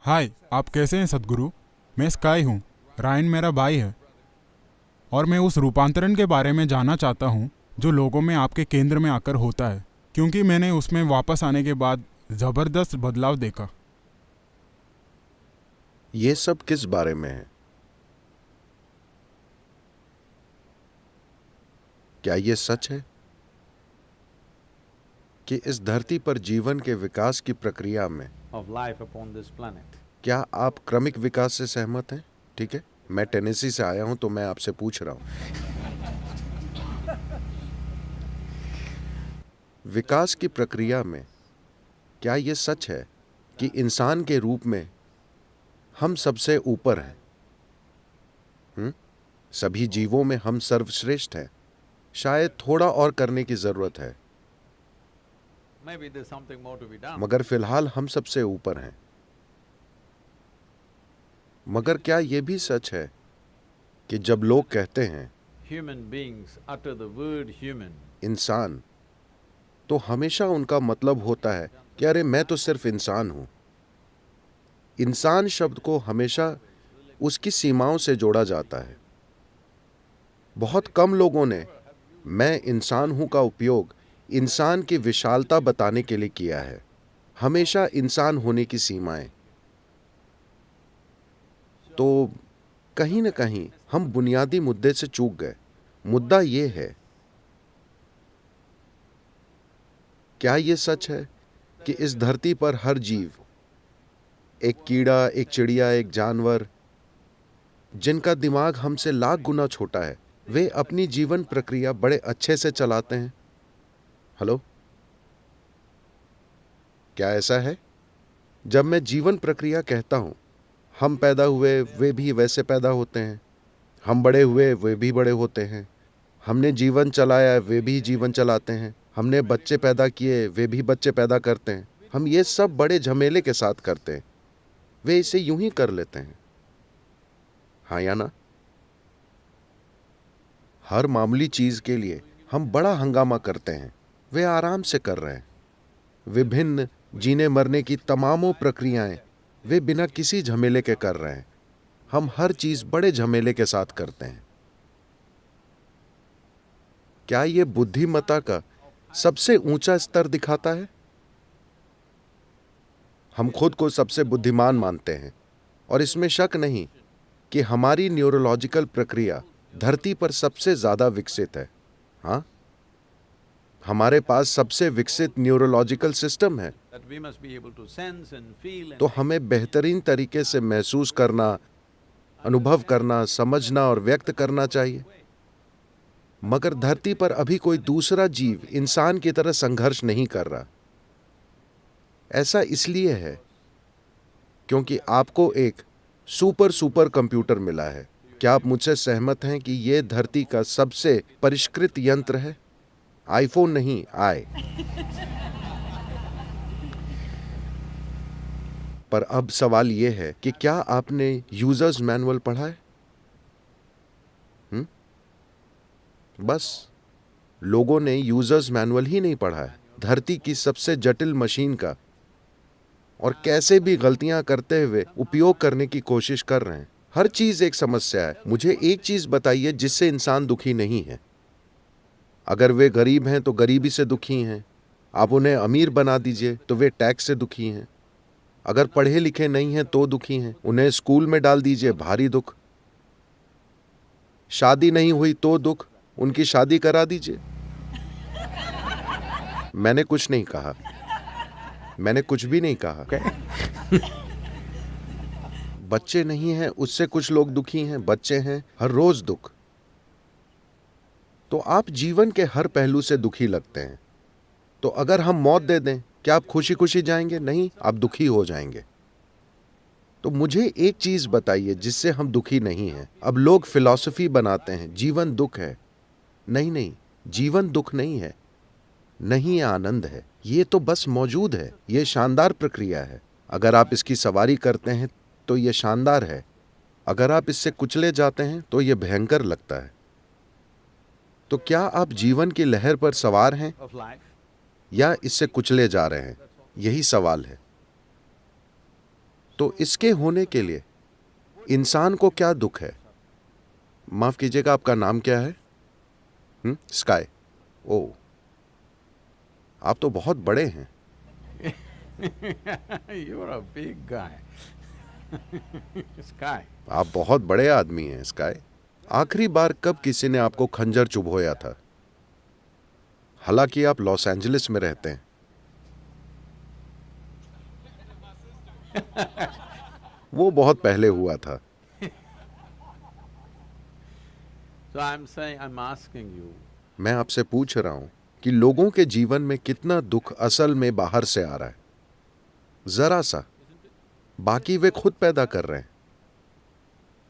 हाय, आप कैसे हैं सद्गुरु? मैं स्काई हूँ। रायन मेरा भाई है। और मैं उस रूपांतरण के बारे में जानना चाहता हूँ जो लोगों में आपके केंद्र में आकर होता है, क्योंकि मैंने उसमें वापस आने के बाद ज़बरदस्त बदलाव देखा। ये सब किस बारे में है? क्या ये सच है कि इस धरती पर जीवन के विकास की प्रक्रिया में of life upon this planet. क्या आप क्रमिक विकास से सहमत हैं? ठीक है, मैं टेनेसी से आया हूं तो मैं आपसे पूछ रहा हूं। विकास की प्रक्रिया में क्या ये सच है कि इंसान के रूप में हम सबसे ऊपर हैं? सभी जीवों में हम सर्वश्रेष्ठ हैं। शायद थोड़ा और करने की जरूरत है, Maybe there's something more to be done. मगर फिलहाल हम सबसे ऊपर हैं। मगर क्या ये भी सच है कि जब लोग कहते हैं Human beings utter the word human. इंसान, तो हमेशा उनका मतलब होता है कि अरे मैं तो सिर्फ इंसान हूं। इंसान शब्द को हमेशा उसकी सीमाओं से जोड़ा जाता है। बहुत कम लोगों ने मैं इंसान हूं का उपयोग इंसान की विशालता बताने के लिए किया है। हमेशा इंसान होने की सीमाएं। तो कहीं ना कहीं हम बुनियादी मुद्दे से चूक गए। मुद्दा यह है, क्या यह सच है कि इस धरती पर हर जीव, एक कीड़ा, एक चिड़िया, एक जानवर, जिनका दिमाग हमसे लाख गुना छोटा है, वे अपनी जीवन प्रक्रिया बड़े अच्छे से चलाते हैं? हेलो, क्या ऐसा है? जब मैं जीवन प्रक्रिया कहता हूं, हम पैदा हुए वे भी वैसे पैदा होते हैं, हम बड़े हुए वे भी बड़े होते हैं, हमने जीवन चलाया वे भी जीवन चलाते हैं, हमने बच्चे पैदा किए वे भी बच्चे पैदा करते हैं। हम ये सब बड़े झमेले के साथ करते हैं। वे इसे यूं ही कर लेते हैं, हाँ या ना? हर मामूली चीज के लिए हम बड़ा हंगामा करते हैं। वे आराम से कर रहे हैं। विभिन्न जीने मरने की तमामों प्रक्रियाएं वे बिना किसी झमेले के कर रहे हैं। हम हर चीज बड़े झमेले के साथ करते हैं। क्या यह बुद्धिमत्ता का सबसे ऊंचा स्तर दिखाता है? हम खुद को सबसे बुद्धिमान मानते हैं और इसमें शक नहीं कि हमारी न्यूरोलॉजिकल प्रक्रिया धरती पर सबसे ज्यादा विकसित है। हाँ, हमारे पास सबसे विकसित न्यूरोलॉजिकल सिस्टम है। That we must be able to sense and feel and तो हमें बेहतरीन तरीके से महसूस करना, अनुभव करना, समझना और व्यक्त करना चाहिए। मगर धरती पर अभी कोई दूसरा जीव इंसान की तरह संघर्ष नहीं कर रहा। ऐसा इसलिए है क्योंकि आपको एक सुपर कंप्यूटर मिला है। क्या आप मुझसे सहमत हैं कि यह धरती का सबसे परिष्कृत यंत्र है? आईफोन नहीं, आए। पर अब सवाल यह है कि क्या आपने यूजर्स मैनुअल पढ़ा है? बस लोगों ने यूजर्स मैनुअल ही नहीं पढ़ा है। धरती की सबसे जटिल मशीन का और कैसे भी गलतियां करते हुए उपयोग करने की कोशिश कर रहे हैं। हर चीज एक समस्या है। मुझे एक चीज बताइए जिससे इंसान दुखी नहीं है। अगर वे गरीब हैं तो गरीबी से दुखी हैं। आप उन्हें अमीर बना दीजिए तो वे टैक्स से दुखी हैं। अगर पढ़े लिखे नहीं हैं तो दुखी हैं। उन्हें स्कूल में डाल दीजिए, भारी दुख। शादी नहीं हुई तो दुख, उनकी शादी करा दीजिए। मैंने कुछ नहीं कहा, मैंने कुछ भी नहीं कहा। बच्चे नहीं हैं, उससे कुछ लोग दुखी हैं। बच्चे हैं, हर रोज दुख। तो आप जीवन के हर पहलू से दुखी लगते हैं। तो अगर हम मौत दे दें, क्या आप खुशी खुशी जाएंगे? नहीं, आप दुखी हो जाएंगे। तो मुझे एक चीज बताइए जिससे हम दुखी नहीं हैं। अब लोग फिलॉसफी बनाते हैं, जीवन दुख है। नहीं नहीं, जीवन दुख नहीं है, नहीं, ये आनंद है। ये तो बस मौजूद है। ये शानदार प्रक्रिया है। अगर आप इसकी सवारी करते हैं तो ये शानदार है। अगर आप इससे कुचले जाते हैं तो ये भयंकर लगता है। तो क्या आप जीवन की लहर पर सवार हैं of life. या इससे कुचले जा रहे हैं? यही सवाल है। तो इसके होने के लिए इंसान को क्या दुख है? माफ कीजिएगा, आपका नाम क्या है? स्काई। ओ, आप तो बहुत बड़े हैं। You're a big guy. Sky. आप बहुत बड़े आदमी हैं स्काई। आखिरी बार कब किसी ने आपको खंजर चुभोया था? हालांकि आप लॉस एंजलिस में रहते हैं। वो बहुत पहले हुआ था। So I'm asking you, मैं आपसे पूछ रहा हूं कि लोगों के जीवन में कितना दुख असल में बाहर से आ रहा है? जरा सा। बाकी वे खुद पैदा कर रहे हैं।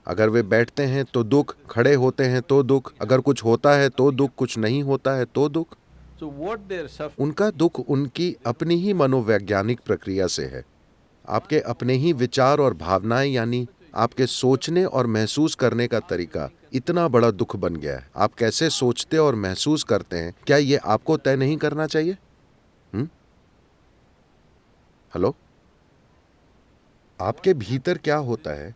अगर वे बैठते हैं तो दुख, खड़े होते हैं तो दुख, अगर कुछ होता है तो दुख, कुछ नहीं होता है तो दुख। so what they're suffering, उनका दुख उनकी अपनी ही मनोवैज्ञानिक प्रक्रिया से है। आपके अपने ही विचार और भावनाएं, यानी आपके सोचने और महसूस करने का तरीका इतना बड़ा दुख बन गया है। आप कैसे सोचते और महसूस करते हैं, क्या ये आपको तय नहीं करना चाहिए? हेलो, आपके भीतर क्या होता है,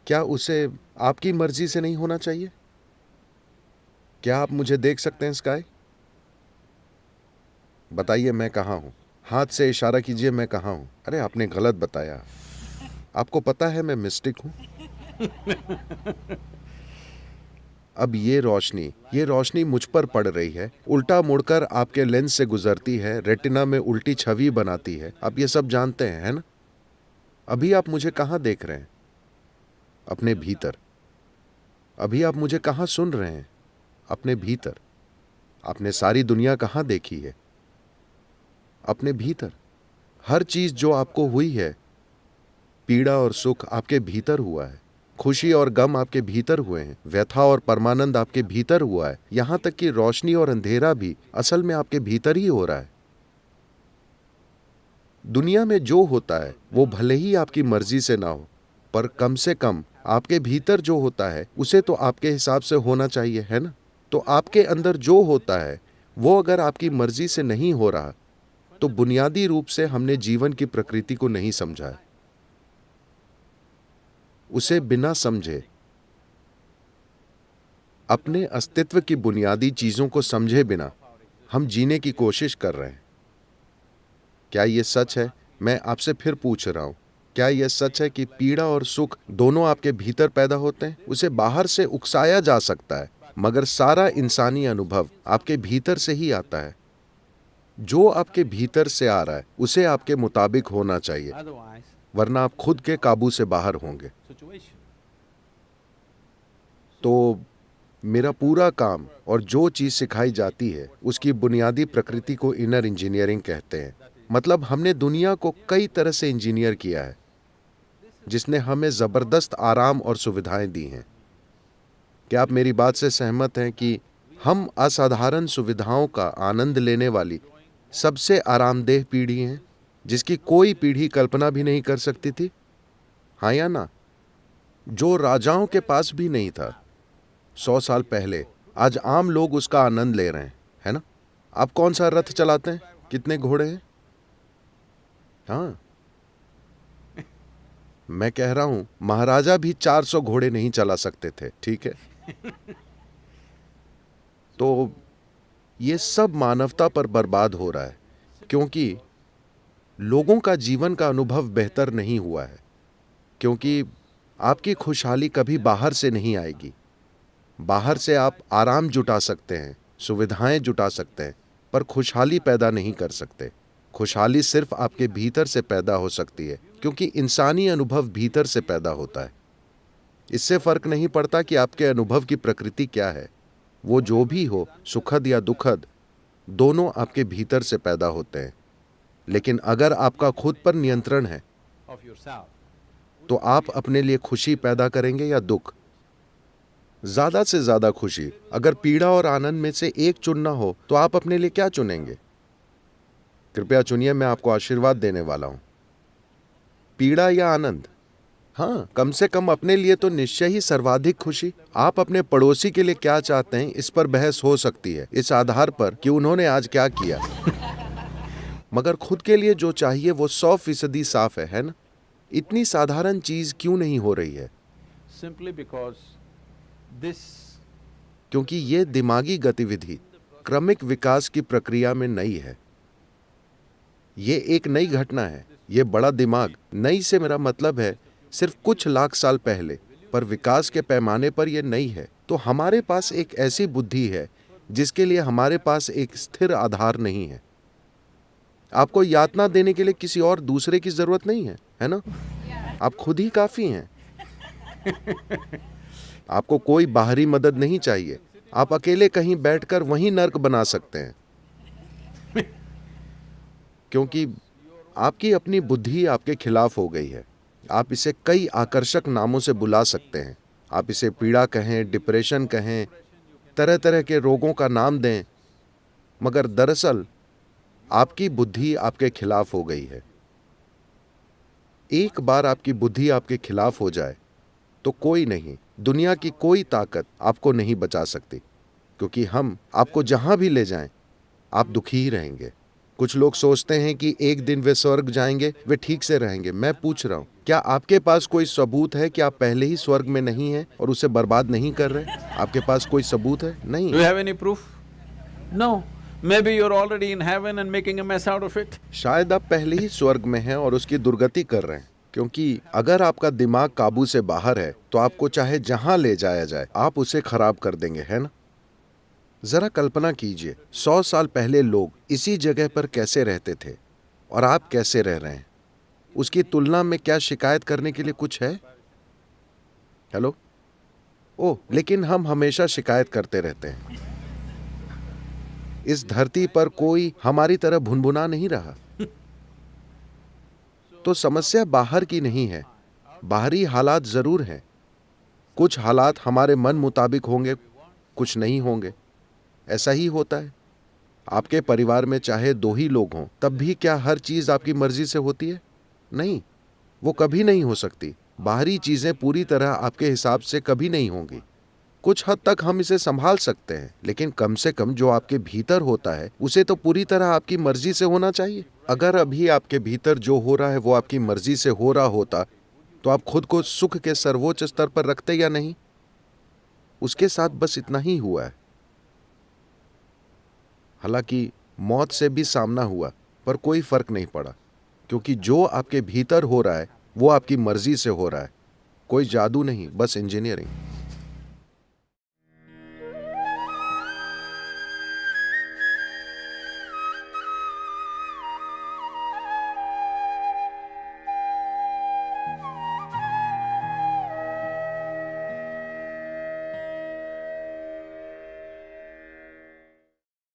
क्या उसे आपकी मर्जी से नहीं होना चाहिए? क्या आप मुझे देख सकते हैं स्काई? बताइए मैं कहाँ हूं? हाथ से इशारा कीजिए, मैं कहाँ हूं? अरे आपने गलत बताया। आपको पता है मैं मिस्टिक हूं। अब ये रोशनी मुझ पर पड़ रही है, उल्टा मुड़कर आपके लेंस से गुजरती है, रेटिना में उल्टी छवि बनाती है। आप ये सब जानते हैं, है ना? अभी आप मुझे कहाँ देख रहे हैं? अपने भीतर। अभी आप मुझे कहाँ सुन रहे हैं? अपने भीतर। आपने सारी दुनिया कहाँ देखी है? अपने भीतर। हर चीज जो आपको हुई है, पीड़ा और सुख आपके भीतर हुआ है, खुशी और गम आपके भीतर हुए हैं, व्यथा और परमानंद आपके भीतर हुआ है, यहां तक कि रोशनी और अंधेरा भी असल में आपके भीतर ही हो रहा है। दुनिया में जो होता है वो भले ही आपकी मर्जी से ना हो, पर कम से कम आपके भीतर जो होता है उसे तो आपके हिसाब से होना चाहिए, है ना? तो आपके अंदर जो होता है वो अगर आपकी मर्जी से नहीं हो रहा, तो बुनियादी रूप से हमने जीवन की प्रकृति को नहीं समझा है। उसे बिना समझे, अपने अस्तित्व की बुनियादी चीजों को समझे बिना हम जीने की कोशिश कर रहे हैं। क्या यह सच है? मैं आपसे फिर पूछ रहा हूं, क्या यह सच है कि पीड़ा और सुख दोनों आपके भीतर पैदा होते हैं? उसे बाहर से उकसाया जा सकता है, मगर सारा इंसानी अनुभव आपके भीतर से ही आता है। जो आपके भीतर से आ रहा है उसे आपके मुताबिक होना चाहिए, otherwise वरना आप खुद के काबू से बाहर होंगे। situation. तो मेरा पूरा काम और जो चीज सिखाई जाती है उसकी बुनियादी प्रकृति को इनर इंजीनियरिंग कहते हैं। मतलब हमने दुनिया को कई तरह से इंजीनियर किया है, जिसने हमें जबरदस्त आराम और सुविधाएं दी हैं। क्या आप मेरी बात से सहमत हैं कि हम असाधारण सुविधाओं का आनंद लेने वाली सबसे आरामदेह पीढ़ी हैं, जिसकी कोई पीढ़ी कल्पना भी नहीं कर सकती थी? हाँ या ना? जो राजाओं के पास भी नहीं था 100 साल पहले, आज आम लोग उसका आनंद ले रहे हैं, है ना? आप कौन सा रथ चलाते हैं? कितने घोड़े हैं? हाँ, मैं कह रहा हूं महाराजा भी 400 घोड़े नहीं चला सकते थे, ठीक है? तो ये सब मानवता पर बर्बाद हो रहा है, क्योंकि लोगों का जीवन का अनुभव बेहतर नहीं हुआ है। क्योंकि आपकी खुशहाली कभी बाहर से नहीं आएगी। बाहर से आप आराम जुटा सकते हैं, सुविधाएं जुटा सकते हैं, पर खुशहाली पैदा नहीं कर सकते। खुशहाली सिर्फ आपके भीतर से पैदा हो सकती है, क्योंकि इंसानी अनुभव भीतर से पैदा होता है। इससे फर्क नहीं पड़ता कि आपके अनुभव की प्रकृति क्या है। वो जो भी हो, सुखद या दुखद, दोनों आपके भीतर से पैदा होते हैं। लेकिन अगर आपका खुद पर नियंत्रण है, Of yourself. तो आप अपने लिए खुशी पैदा करेंगे या दुख? ज्यादा से ज्यादा खुशी। अगर पीड़ा और आनंद में से एक चुनना हो तो आप अपने लिए क्या चुनेंगे? कृपया चुनिए, मैं आपको आशीर्वाद देने वाला हूं। पीड़ा या आनंद? हाँ, कम से कम अपने लिए तो निश्चय ही सर्वाधिक खुशी। आप अपने पड़ोसी के लिए क्या चाहते हैं, इस पर बहस हो सकती है, इस आधार पर कि उन्होंने आज क्या किया। मगर खुद के लिए जो चाहिए वो 100% साफ है ना? इतनी साधारण चीज क्यों नहीं हो रही है? Simply because this क्योंकि ये दिमागी गतिविधि क्रमिक विकास की प्रक्रिया में नई है। ये एक नई घटना है। ये बड़ा दिमाग, नई से मेरा मतलब है सिर्फ कुछ लाख साल पहले, पर विकास के पैमाने पर यह नई है। तो हमारे पास एक ऐसी बुद्धि है जिसके लिए हमारे पास एक स्थिर आधार नहीं है। आपको यातना देने के लिए किसी और दूसरे की जरूरत नहीं है ना? आप खुद ही काफी हैं। आपको कोई बाहरी मदद नहीं चाहिए। आप अकेले कहीं बैठकर वहीं नर्क बना सकते हैं, क्योंकि आपकी अपनी बुद्धि आपके खिलाफ हो गई है। आप इसे कई आकर्षक नामों से बुला सकते हैं। आप इसे पीड़ा कहें, डिप्रेशन कहें, तरह तरह के रोगों का नाम दें, मगर दरअसल आपकी बुद्धि आपके खिलाफ हो गई है। एक बार आपकी बुद्धि आपके खिलाफ हो जाए तो कोई नहीं, दुनिया की कोई ताकत आपको नहीं बचा सकती, क्योंकि हम आपको जहां भी ले जाएं आप दुखी ही रहेंगे। कुछ लोग सोचते हैं कि एक दिन वे स्वर्ग जाएंगे, वे ठीक से रहेंगे। मैं पूछ रहा हूं, क्या आपके पास कोई सबूत है कि आप पहले ही स्वर्ग में नहीं हैं और उसे बर्बाद नहीं कर रहे? आपके पास कोई सबूत है? नहीं। Do you have any proof? No. Maybe you're already in heaven and making a mess out of it. शायद आप पहले ही स्वर्ग में हैं और उसकी दुर्गति कर रहे हैं, क्योंकि अगर आपका दिमाग काबू से बाहर है तो आपको चाहे जहां ले जाया जाए आप उसे खराब कर देंगे, है ना? जरा कल्पना कीजिए, 100 साल पहले लोग इसी जगह पर कैसे रहते थे और आप कैसे रह रहे हैं। उसकी तुलना में क्या शिकायत करने के लिए कुछ है? हेलो? ओह, लेकिन हम हमेशा शिकायत करते रहते हैं। इस धरती पर कोई हमारी तरह भुनभुना नहीं रहा। तो समस्या बाहर की नहीं है, बाहरी हालात जरूर हैं। कुछ हालात हमारे मन मुताबिक होंगे, कुछ नहीं होंगे। ऐसा ही होता है। आपके परिवार में चाहे 2 ही लोग हों, तब भी क्या हर चीज आपकी मर्जी से होती है? नहीं, वो कभी नहीं हो सकती। बाहरी चीजें पूरी तरह आपके हिसाब से कभी नहीं होंगी। कुछ हद तक हम इसे संभाल सकते हैं, लेकिन कम से कम जो आपके भीतर होता है उसे तो पूरी तरह आपकी मर्जी से होना चाहिए। अगर अभी आपके भीतर जो हो रहा है वो आपकी मर्जी से हो रहा होता तो आप खुद को सुख के सर्वोच्च स्तर पर रखते या नहीं? उसके साथ बस इतना ही हुआ है। हालांकि मौत से भी सामना हुआ, पर कोई फर्क नहीं पड़ा, क्योंकि जो आपके भीतर हो रहा है वो आपकी मर्जी से हो रहा है। कोई जादू नहीं, बस इंजीनियरिंग।